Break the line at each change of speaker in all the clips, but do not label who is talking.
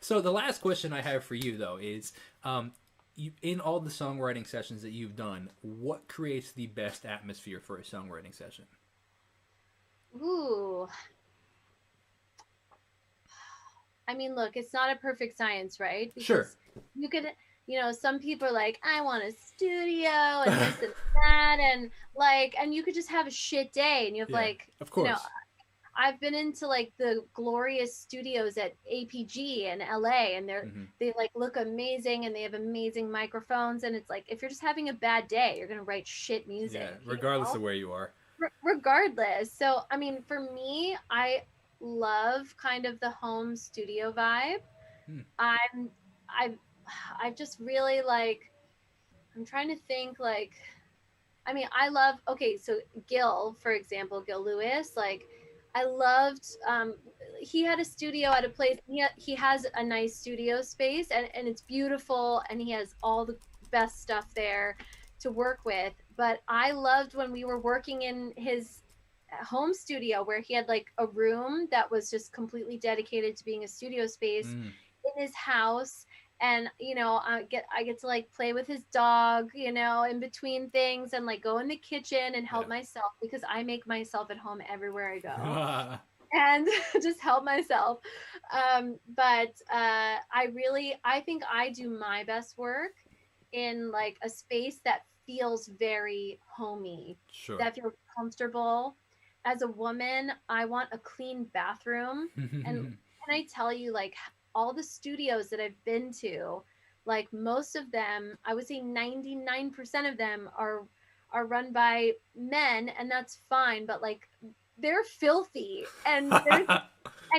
So the last question I have for you, though, is in all the songwriting sessions that you've done, what creates the best atmosphere for a songwriting session?
Ooh. I mean, look, it's not a perfect science, right?
Sure.
Because you could, some people are like, I want a studio and this and that. And like, and you could just have a shit day. And you have
Yeah,
like,
of course.
I've been into like the glorious studios at APG in LA, and
Hmm.
they like look amazing and they have amazing microphones. And it's like, if you're just having a bad day, you're going to write shit
Yeah,
music,
regardless of where you are.
regardless. So, I mean, for me, I love kind of the home studio vibe.
Hmm.
I'm, I've, I've just really like, I'm trying to think like, I mean, I love, okay, so Gil, for example, Gil Lewis, like, I loved, he had a studio at a place, he has a nice studio space and it's beautiful and he has all the best stuff there to work with. But I loved when we were working in his home studio where he had like a room that was just completely dedicated to being a studio space
Mm.
in his house. And I get to like play with his dog, in between things, and like go in the kitchen and help
Yeah.
myself because I make myself at home everywhere I go and just help myself. But I think I do my best work in like a space that feels very homey,
Sure.
that feels comfortable. As a woman, I want a clean bathroom. And can I tell you, like, all the studios that I've been to, like most of them, I would say 99% of them are run by men, and that's fine, but like they're filthy. And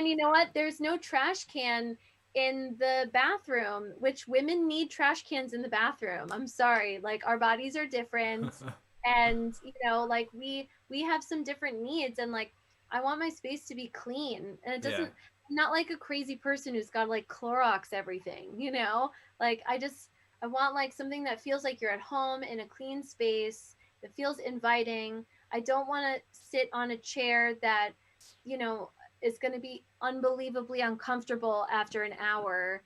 you know what? There's no trash can in the bathroom, which women need trash cans in the bathroom. I'm sorry. Like our bodies are different, and like we have some different needs, and like I want my space to be clean. And it
Yeah.
doesn't I'm not like a crazy person who's got to like Clorox everything. Like I want like something that feels like you're at home in a clean space, that feels inviting. I don't want to sit on a chair that, you know, is going to be unbelievably uncomfortable after an hour.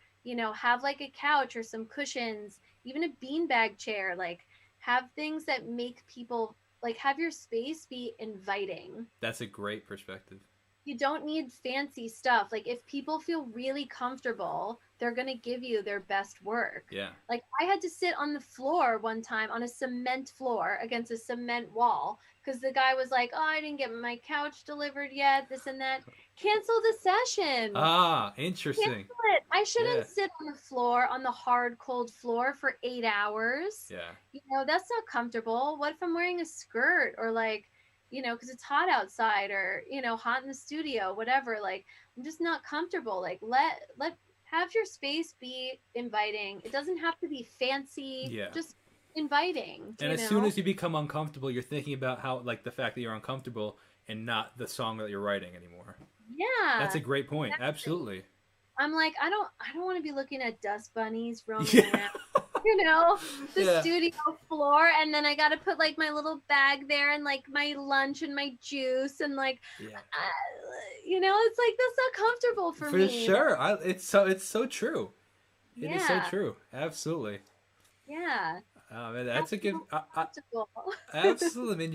Have like a couch or some cushions, even a beanbag chair. Like, have things that make people like have your space be inviting.
That's a great perspective.
You don't need fancy stuff. Like if people feel really comfortable, they're going to give you their best work.
Yeah.
Like I had to sit on the floor one time on a cement floor against a cement wall because the guy was like, "Oh, I didn't get my couch delivered yet, this and that." Cancel the session.
Ah, interesting.
Cancel it. I
Yeah.
shouldn't sit on the floor, on the hard cold floor for 8 hours.
Yeah.
That's not comfortable. What if I'm wearing a skirt, or like, because it's hot outside, or hot in the studio, whatever. Like I'm just not comfortable. Like let have your space be inviting. It doesn't have to be fancy,
Yeah.
just inviting,
And as soon as you become uncomfortable, you're thinking about how, like, the fact that you're uncomfortable and not the song that you're writing anymore. That's a
Yeah.
great point. Absolutely.
I'm like, I don't want to be looking at dust bunnies roaming
Yeah.
around, you know, the
Yeah.
studio floor, and then I got to put like my little bag there and like my lunch and my juice and like,
Yeah.
it's like that's not comfortable for
For
me. Like,
sure. It's so true. It is so
yeah,
true. Absolutely.
yeah,
Man,
have
that's a
to
good.
feel comfortable.
Absolutely. I mean,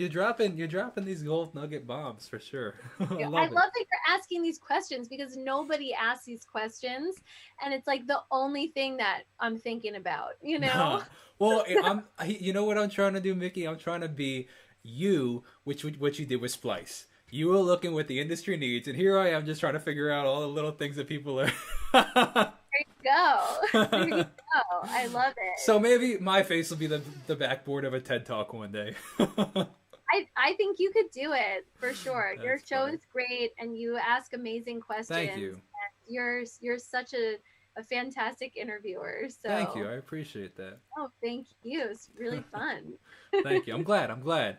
you're dropping these gold nugget bombs for sure. I
I
love
love
it.
that you're asking these questions because nobody asks these questions, and it's like the only thing that I'm thinking about.
Well, You know what I'm trying to do, Mickey? I'm trying to be you, what you did with Splice. You were looking what the industry needs, and here I am just trying to figure out all the little things that people are.
There you go. There you go. I love it.
So maybe my face will be the backboard of a TED Talk one day.
I think you could do it for sure. Your
That's
show
funny.
is great and you ask amazing
Thank
questions.
you.
And you're such a fantastic interviewer.
Thank you.
So,
I appreciate that.
oh, thank you. It's really fun.
Thank you. I'm glad. I'm glad.